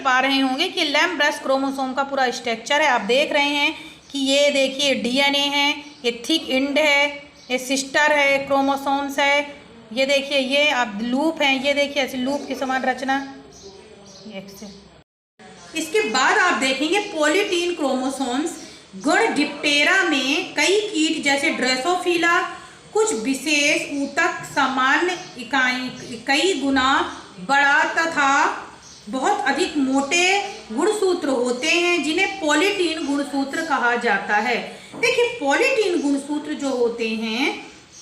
पा रहे होंगे कि लैम्प ब्रेस्ट क्रोमोसोम का पूरा स्ट्रक्चर है। आप देख रहे हैं कि ये देखिए डीएनए है, ये थिक एंड है, ये सिस्टर है क्रोमोसोम्स है, ये देखिए ये आप लूप हैं, ये देखिए ऐसे लूप की समान रचना। इसके बाद आप देखेंगे पॉलीटीन क्रोमोसोम्स। गण डिप्टेरा में कई कीट जैसे ड्रेसोफिला कुछ विशेष ऊतक सामान्य इकाई कई गुना बड़ा तथा बहुत अधिक मोटे गुणसूत्र होते हैं जिन्हें पॉलीटीन गुणसूत्र कहा जाता है। देखिए पॉलीटीन गुणसूत्र जो होते हैं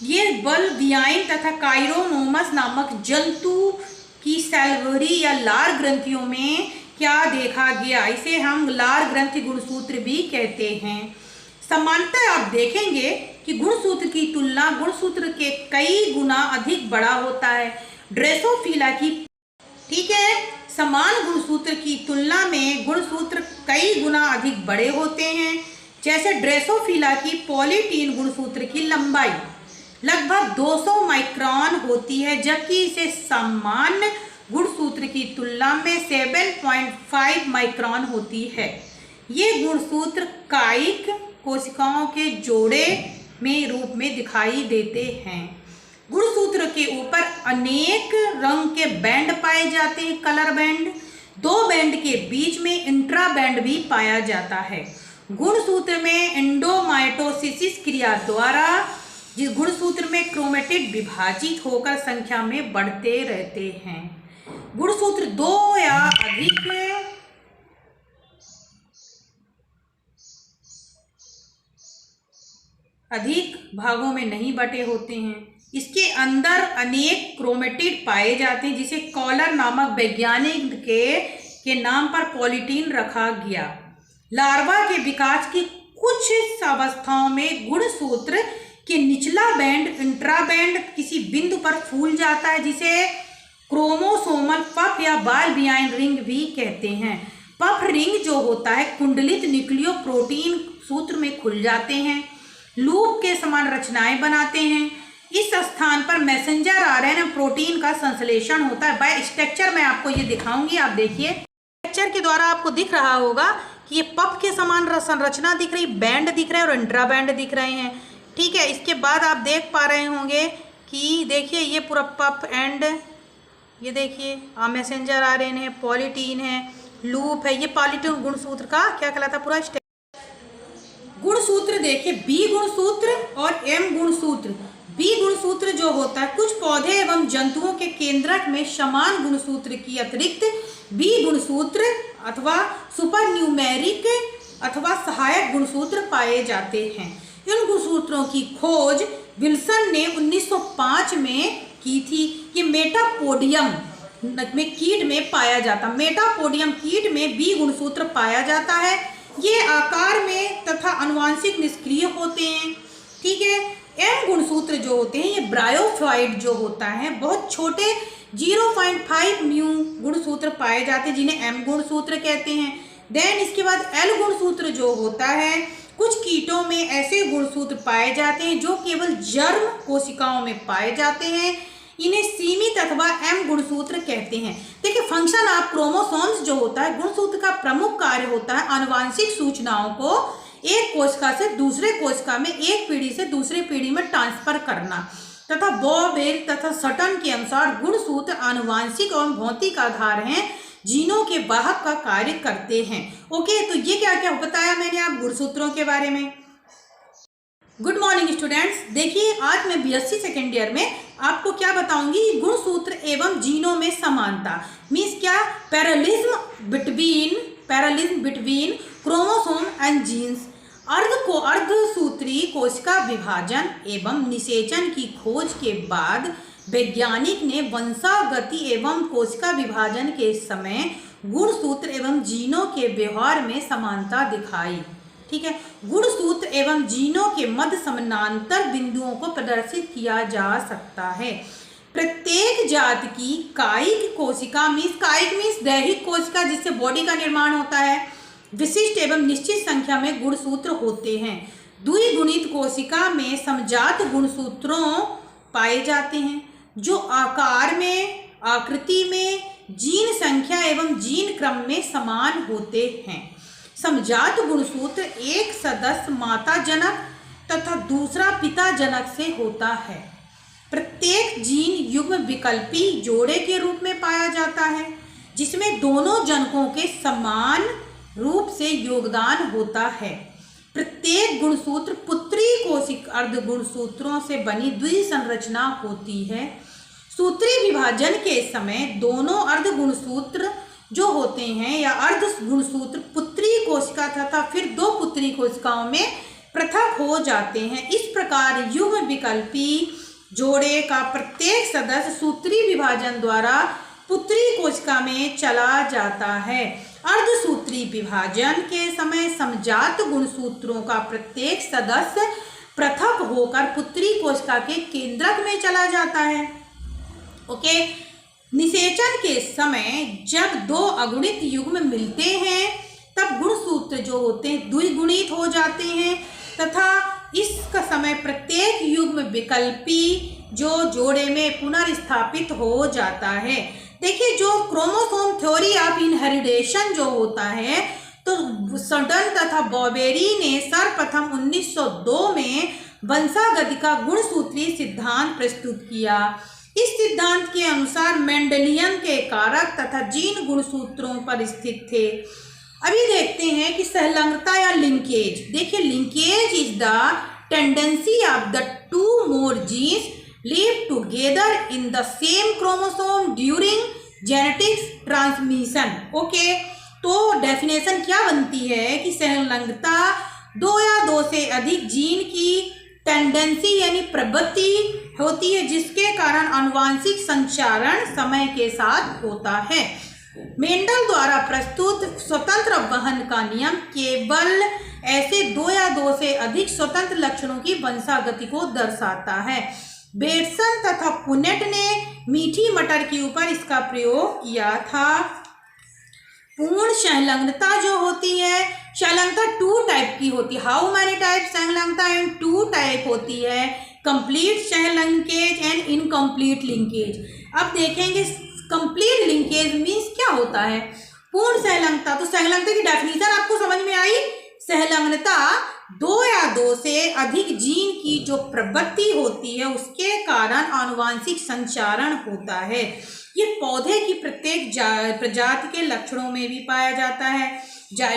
ये बल्बियाइन तथा काइरोनोमस नामक जंतु की सैल्वरी या लार ग्रंथियों में क्या देखा गया, इसे हम लार ग्रंथि गुणसूत्र भी कहते हैं। समानतः आप देखेंगे कि गुणसूत्र की तुलना गुणसूत्र के कई गुना अधिक बड़ा होता है ड्रेसोफिला की। ठीक है, समान गुणसूत्र की तुलना में गुणसूत्र कई गुना अधिक बड़े होते हैं। जैसे ड्रेसोफिला की पॉलीटीन गुणसूत्र की लंबाई लगभग 200 माइक्रोन होती है, जबकि इसे सामान्य गुणसूत्र की तुलना में 7.5 माइक्रोन होती है। ये गुणसूत्र कायिक कोशिकाओं के जोड़े में रूप में दिखाई देते हैं। गुणसूत्र के ऊपर अनेक रंग के बैंड पाए जाते हैं, कलर बैंड। दो बैंड के बीच में इंट्रा बैंड भी पाया जाता है। गुणसूत्र में एंडोमाइटोसिस क्रिया द्वारा जिस गुणसूत्र में क्रोमेटिड विभाजित होकर संख्या में बढ़ते रहते हैं। गुणसूत्र दो या अधिक भागों में नहीं बटे होते हैं। इसके अंदर अनेक क्रोमेटिड पाए जाते हैं जिसे कॉलर नामक वैज्ञानिक के नाम पर पॉलीटीन रखा गया। लार्वा के विकास की कुछ अवस्थाओं में गुणसूत्र के निचला बैंड इंट्रा बैंड किसी बिंदु पर फूल जाता है जिसे क्रोमोसोमल पफ या बल्बियाइन रिंग भी कहते हैं। पफ रिंग जो होता है कुंडलित न्यूक्लियो प्रोटीन सूत्र में खुल जाते हैं, लूप के समान रचनाएं बनाते हैं। इस स्थान पर मैसेंजर आरएनए प्रोटीन का संश्लेषण होता है। बाय स्ट्रक्चर मैं आपको ये दिखाऊंगी। आप देखिए स्ट्रक्चर के द्वारा आपको दिख रहा होगा कि ये पफ के समान संरचना दिख रही, बैंड दिख रहे हैं और इंट्रा बैंड दिख रहे हैं। ठीक है, इसके बाद आप देख पा रहे होंगे कि देखिए ये पूरा पफ एंड ये देखिए मैसेंजर आरएनए है, पॉलीटीन है, लूप है। ये पॉलीटीन गुणसूत्र का क्या कहलाता है पूरा गुणसूत्र। देखिए बी गुणसूत्र और एम गुणसूत्र। बी गुणसूत्र जो होता है कुछ पौधे एवं जंतुओं के केंद्रक में समान गुणसूत्र की अतिरिक्त बी गुणसूत्र अथवा सुपरन्यूमेरिक अथवा सहायक गुणसूत्र पाए जाते हैं। इन गुणसूत्रों की खोज विल्सन ने 1905 में की थी। ये मेटापोडियम में कीट में पाया जाता, मेटापोडियम कीट में बी गुणसूत्र पाया जाता है। ये आकार में तथा आनुवांशिक निष्क्रिय होते हैं। ठीक है, एम गुणसूत्र जो होते हैं ये ब्रायोफाइट जो होता है बहुत छोटे 0.5 म्यू गुणसूत्र पाए जाते हैं जिन्हें एम गुणसूत्र कहते हैं। देन इसके बाद एल गुणसूत्र जो होता है कुछ कीटों में ऐसे गुणसूत्र पाए जाते हैं जो केवल जर्म कोशिकाओं में पाए जाते हैं, इन्हें सीमित अथवा एम गुणसूत्र कहते हैं। देखिए फंक्शन ऑफ क्रोमोसोम्स जो होता है गुणसूत्र का प्रमुख कार्य होता है आनुवांशिक सूचनाओं को एक कोशिका से दूसरे कोशिका में एक पीढ़ी से दूसरी पीढ़ी में ट्रांसफर करना तथा बॉबेल तथा सटन के अनुसार गुणसूत्र आनुवांशिक और भौतिक आधार हैं, जीनों के वाहक का कार्य करते हैं। ओके, तो ये क्या क्या बताया मैंने आप गुणसूत्रों के बारे में। Good morning students. देखिए आज मैं बीएससी सेकेंड ईयर में आपको क्या बताऊंगी, गुणसूत्र एवं जीनों में समानता मीन्स क्या, parallelism between chromosome and genes. अर्धसूत्री कोशिका विभाजन एवं निषेचन की खोज के बाद वैज्ञानिक ने वंशागति एवं कोशिका विभाजन के समय गुणसूत्र एवं जीनों के व्यवहार में समानता दिखाई। ठीक है, गुणसूत्र एवं जीनों के मध्य समानांतर बिंदुओं को प्रदर्शित किया जा सकता है। प्रत्येक जात की कायिक कोशिका मीन्स दैहिक कोशिका जिससे बॉडी का निर्माण होता है, विशिष्ट एवं निश्चित संख्या में गुणसूत्र होते हैं। द्विगुणित कोशिका में समजात गुणसूत्रों पाए जाते हैं जो आकार में, आकृति में जीन संख्या एवं जीन क्रम में समान होते हैं। समजात गुणसूत्र एक सदस्य माता जनक तथा दूसरा पिता जनक से होता है। प्रत्येक जीन युग्म विकल्पी जोड़े के रूप में पाया जाता है, जिसमें दोनों जनकों के समान रूप से योगदान होता है। प्रत्येक गुणसूत्र पुत्री कोशिक अर्ध गुणसूत्रों से बनी द्विसंरचना होती है। सूत्री विभाजन के समय दोनों अर्ध गुणसूत्र जो होते हैं या अर्ध गुणसूत्र पुत्री कोशिका तथा फिर दो पुत्री कोशिकाओं में पृथक हो जाते हैं। इस प्रकार युग्म विकल्पी जोड़े का प्रत्येक सदस्य सूत्री विभाजन द्वारा पुत्री कोशिका में चला जाता है। अर्धसूत्री विभाजन के समय समजात गुणसूत्रों का प्रत्येक सदस्य पृथक होकर पुत्री कोशिका के केंद्रक में चला जाता है। ओके, निषेचन के समय जब दो अगुणित युग्म मिलते हैं तब गुणसूत्र जो होते हैं द्विगुणित हो जाते हैं तथा इसका समय प्रत्येक युग्म विकल्पी जो जोड़े में पुनर्स्थापित हो जाता है। देखिए, जो क्रोमोसोम थ्योरी ऑफ इनहेरिटेशन जो होता है तो सडन तथा बॉबेरी ने सर्वप्रथम 1902 में वंशागति का गुणसूत्रीय सिद्धांत प्रस्तुत किया। इस सिद्धांत के अनुसार मेंडेलियन के कारक तथा जीन गुणसूत्रों पर स्थित थे। अभी देखते हैं कि सहलंगता या लिंकेज। देखिए, linkage is the tendency of the two more genes live together in the same chromosome during genetics transmission। Okay, तो डेफिनेशन क्या बनती है कि सहलंगता दो या दो से अधिक जीन की टेंडेंसी यानी प्रवृत्ति होती है, जिसके कारण आनुवांशिक संचारण समय के साथ होता है। मेंडल द्वारा प्रस्तुत स्वतंत्र वहन का नियम केवल ऐसे दो या दो से अधिक स्वतंत्र लक्षणों की वंशागति को दर्शाता है। बेटसन तथा पुनेट ने मीठी मटर के ऊपर इसका प्रयोग किया था। पूर्ण संलग्नता जो होती है, संलग्नता टू टाइप की होती है। हाउ मैनी टाइप संलग्नता एंड टू टाइप होती है, कंप्लीट संलिंकेज एंड इनकम्प्लीट लिंकेज। अब देखेंगे कंप्लीट लिंकेज मीन्स क्या होता है। पूर्ण संलग्नता, तो संलग्नता की डेफिनेशन आपको समझ में आई। संलग्नता दो या दो से अधिक जीन की जो प्रवृत्ति होती है उसके कारण आनुवांशिक संचारण होता है। ये पौधे की प्रत्येक प्रजाति के लक्षणों में भी पाया जाता है।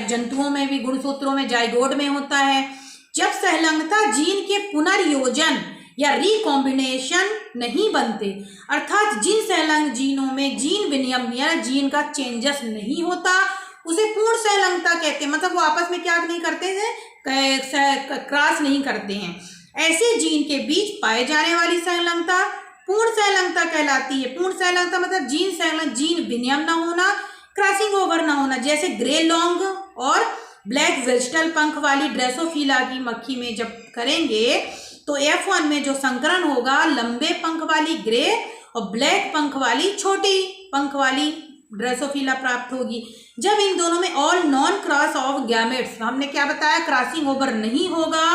जंतुओं में भी गुणसूत्रों में जाइगोट में होता है। जब संलग्नता जीन के पुनर्योजन या रिकॉम्बिनेशन नहीं बनते, अर्थात जिन संलग्न जीनों में जीन विनिमय या जीन का चेंजेस नहीं होता, उसे पूर्ण संलग्नता कहते हैं। मतलब वो आपस में क्या नहीं करते हैं, क्रॉस नहीं करते हैं। ऐसे जीन के बीच पाए जाने वाली संलग्नता पूर्ण संलग्नता कहलाती है। पूर्ण संलग्नता मतलब जीन संलग्न, जीन विनिमय ना होना, क्रॉसिंग ओवर ना होना। जैसे ग्रे लॉन्ग और ब्लैक वेजिटल पंख वाली ड्रेसोफिला की मक्खी में जब करेंगे तो F1 में जो संकरण होगा लंबे पंख वाली ग्रे और ब्लैक पंख वाली छोटी पंख वाली ड्रेसोफिला प्राप्त होगी। जब इन दोनों में all non cross of gametes, हमने क्या बताया, क्रॉसिंग ओवर नहीं होगा,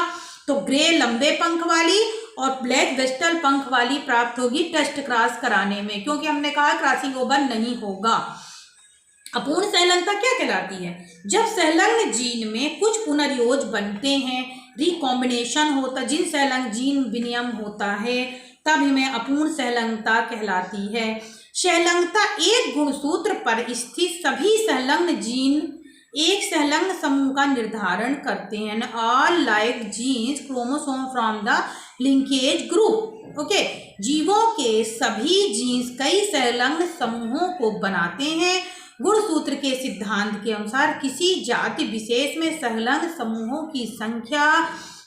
तो ग्रे लंबे पंख वाली और ब्लैक वेजिटल पंख वाली प्राप्त होगी टेस्ट क्रॉस कराने में, क्योंकि हमने कहा क्रॉसिंग ओवर नहीं होगा। अपूर्ण संलग्नता क्या कहलाती है? जब संलग्न जीन में कुछ पुनर्योज बनते हैं, रिकॉम्बिनेशन होता, जिन संलग्न जीन विनिमय होता है, तब हमें अपूर्ण संलग्नता कहलाती है। संलग्नता एक गुणसूत्र पर स्थित सभी संलग्न जीन एक संलग्न समूह का निर्धारण करते हैं। All like genes chromosome from the linkage group. Okay, जीवों के सभी जीन्स कई संलग्न समूहों को बनाते हैं। गुणसूत्र के सिद्धांत के अनुसार किसी जाति विशेष में संलग्न समूहों की संख्या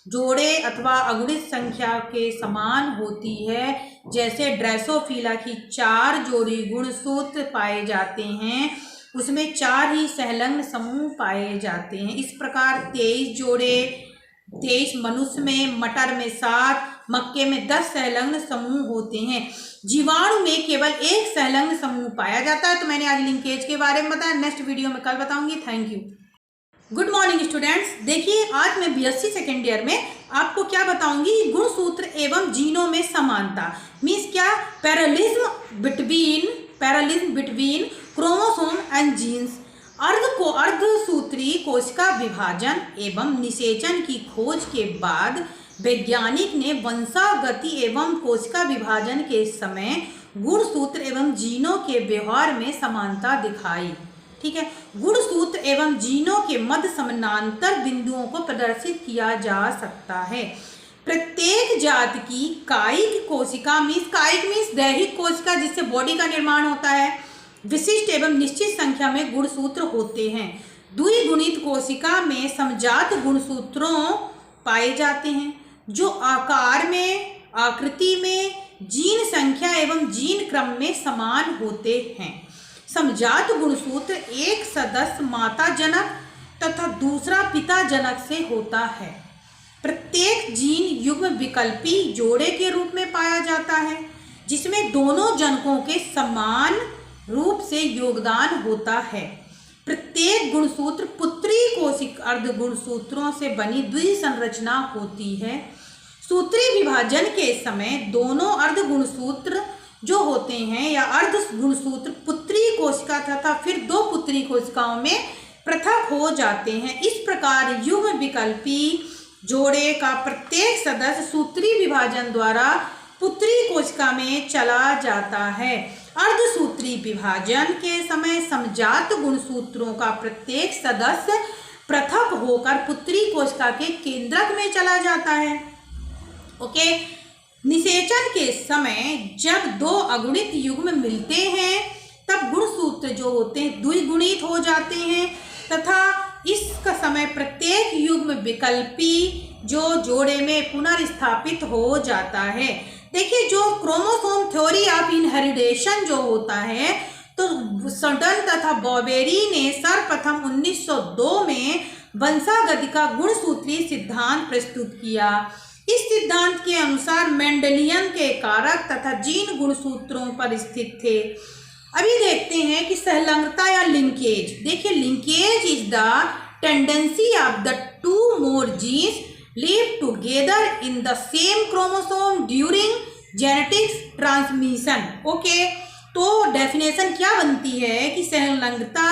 जोड़े अथवा अगुणित संख्या के समान होती है। जैसे ड्रेसोफिला की 4 जोड़ी गुणसूत्र पाए जाते हैं, उसमें 4 ही संलग्न समूह पाए जाते हैं। इस प्रकार 23 जोड़े, 23 मनुष्य में, मटर में 7, मक्के में 10 संलग्न समूह होते हैं। जीवाणु में केवल एक संलग्न समूह पाया जाता है। तो मैंने आज लिंकेज के बारे में बताया, नेक्स्ट वीडियो में कल बताऊंगी। Thank you. Good morning students. देखिए, आज मैं BSc सेकेंड ईयर में आपको क्या बताऊंगी, गुणसूत्र एवं जीनों में समानता मीन्स क्या, parallelism between parallelism between chromosome and genes. अर्धसूत्री कोशिका विभाजन एवं निषेचन की खोज के बाद वैज्ञानिक ने वंशागति एवं कोशिका विभाजन के समय गुणसूत्र एवं जीनों के व्यवहार में समानता दिखाई। ठीक है, गुणसूत्र एवं जीनों के मध्य समानांतर बिंदुओं को प्रदर्शित किया जा सकता है। प्रत्येक जात की कायिक कोशिका मीन्स दैहिक कोशिका जिससे बॉडी का निर्माण होता है, विशिष्ट एवं निश्चित संख्या में गुणसूत्र होते हैं। द्विगुणित कोशिका में समजात गुणसूत्रों पाए जाते हैं जो आकार में, आकृति में, जीन संख्या एवं जीन क्रम में समान होते हैं। समजात गुणसूत्र एक सदस्य माता जनक तथा दूसरा पिता जनक से होता है। प्रत्येक जीन युग्म विकल्पी जोड़े के रूप में पाया जाता है जिसमें दोनों जनकों के समान रूप से योगदान होता है। प्रत्येक गुणसूत्र पुत्री कोशिका अर्धगुणसूत्रों से बनी द्विसंरचना होती है। सूत्री विभाजन के समय दोनों अर्धगुणसूत्र जो होते हैं या अर्धगुणसूत्र पुत्री कोशिका तथा फिर दो पुत्री कोशिकाओं में पृथक हो जाते हैं। इस प्रकार युग्म विकल्पी जोड़े का प्रत्येक सदस्य सूत्री विभाजन द्वारा पुत्री कोशिका में चला जाता है। अर्धसूत्री विभाजन के समय समजात गुणसूत्रों का प्रत्येक सदस्य पृथक होकर पुत्री कोशिका के केंद्रक में चला जाता है। ओके, निषेचन के समय जब दो अगुणित युग्म मिलते हैं तब गुणसूत्र जो होते हैं द्विगुणित हो जाते हैं तथा इसका समय प्रत्येक युग्म विकल्पी जो जोड़े में पुनर्स्थापित हो जाता है। देखिए, जो क्रोमोसोम थ्योरी ऑफ इनहेरिटेशन जो होता है तो सडन तथा बॉबेरी ने सर्वप्रथम 1902 में वंशागति का गुणसूत्रीय सिद्धांत प्रस्तुत किया। इस सिद्धांत के अनुसार मेंडेलियन के कारक तथा जीन गुणसूत्रों पर स्थित थे। अभी देखते हैं कि सहलंगता या लिंकेज। देखिए, linkage is the tendency of the two more genes live together in the same chromosome during genetics transmission। Okay, तो डेफिनेशन क्या बनती है कि सहलंगता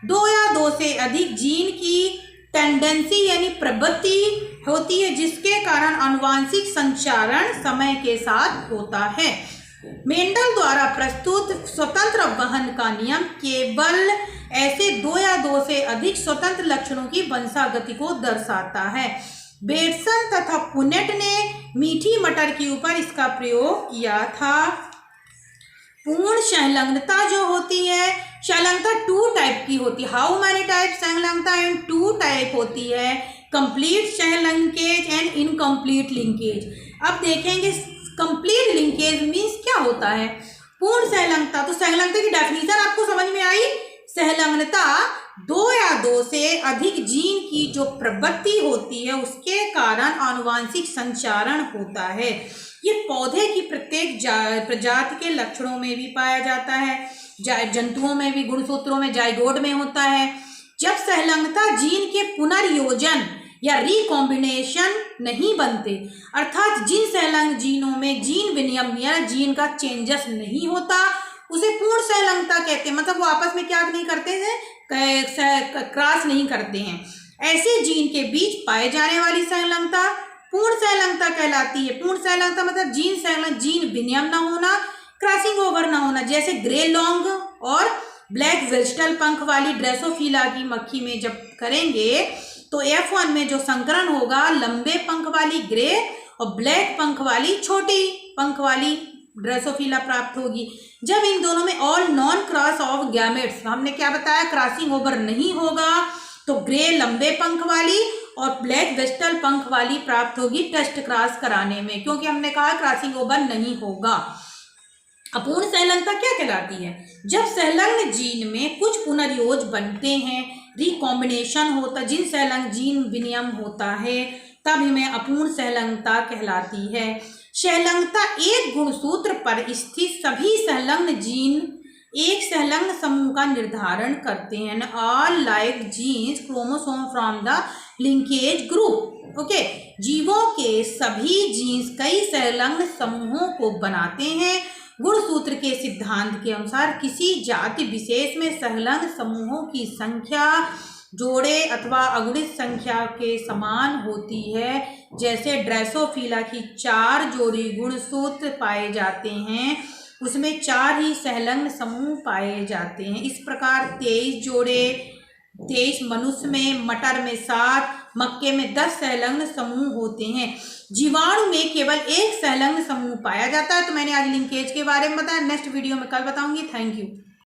दो या दो से अधिक जीन की टेंडेंसी यानी प्रवृत्ति होती है जिसके कारण आनुवांशिक संचारण समय के साथ होता है। मेंडल द्वारा प्रस्तुत स्वतंत्र वहन का नियम केवल ऐसे दो या दो से अधिक स्वतंत्र लक्षणों की वंशागति को दर्शाता है। बेटसन तथा पुनेट ने मीठी मटर के ऊपर इसका प्रयोग किया था। पूर्ण संलग्नता जो होती है, संलग्नता टू टाइप की होती है। हाउ मैनी टाइप संलग्नता एंड टू टाइप होती है, कंप्लीट संलिंकेज एंड इनकम्प्लीट लिंकेज। अब देखेंगे कंप्लीट लिंकेज मीन्स क्या होता है। पूर्ण संलग्नता, तो संलग्नता की डेफिनेशन आपको समझ में आई। संलग्नता दो या दो से अधिक जीन की जो प्रवृत्ति होती है उसके कारण आनुवांशिक संचारण होता है। ये पौधे की प्रत्येक प्रजाति के लक्षणों में भी पाया जाता है। जंतुओं में भी गुणसूत्रों में जाइगोट में होता है। जब संलग्नता जीन के पुनर्योजन या रिकॉम्बिनेशन नहीं बनते, अर्थात जिन संलग्न जीनों में जीन विनिमय या जीन का चेंजेस नहीं होता उसे पूर्ण संलग्नता कहते हैं। मतलब वो आपस में क्या नहीं करते हैं, क्रॉस नहीं करते हैं। ऐसे जीन के बीच पाए जाने वाली संलग्नता पूर्ण संलग्नता कहलाती है। पूर्ण संलग्नता मतलब जीन संलग्न, जीन विनिमय न होना, क्रॉसिंग ओवर न होना। जैसे ग्रे लॉन्ग और ब्लैक वेजिटल पंख वाली ड्रेसोफिला की मक्खी में जब करेंगे तो F1 में जो संकरण होगा लंबे पंख वाली ग्रे और ब्लैक पंख वाली छोटी पंख वाली ड्रेसोफिला प्राप्त होगी। जब इन दोनों में all non cross of gametes, हमने क्या बताया, क्रॉसिंग ओवर नहीं होगा तो ग्रे लंबे पंख वाली और ब्लैक वेजिटल पंख वाली प्राप्त होगी टेस्ट क्रॉस कराने में, क्योंकि हमने कहा क्रॉसिंग ओवर नहीं होगा। अपूर्ण संलग्नता क्या कहलाती है? जब संलग्न जीन में कुछ पुनर्योज बनते हैं, रिकॉम्बिनेशन होता, जिन संलग्न जीन विनिमय होता है तब हमें अपूर्ण संलग्नता कहलाती है। संलग्नता एक गुणसूत्र पर स्थित सभी संलग्न जीन एक संलग्न समूह का निर्धारण करते हैं। All like genes chromosome from the linkage group. Okay, जीवों के सभी जीन्स कई संलग्न समूहों को बनाते हैं। गुणसूत्र के सिद्धांत के अनुसार किसी जाति विशेष में संलग्न समूहों की संख्या जोड़े अथवा अगुणित संख्या के समान होती है। जैसे ड्रेसोफिला की 4 जोड़ी गुणसूत्र पाए जाते हैं, उसमें 4 ही संलग्न समूह पाए जाते हैं। इस प्रकार 23 जोड़े, 23 मनुष्य में, मटर में 7, मक्के में 10 संलग्न समूह होते हैं। जीवाणु में केवल 1 संलग्न समूह पाया जाता है। तो मैंने आज लिंकेज के बारे में बताया, नेक्स्ट वीडियो में कल बताऊंगी। Thank you.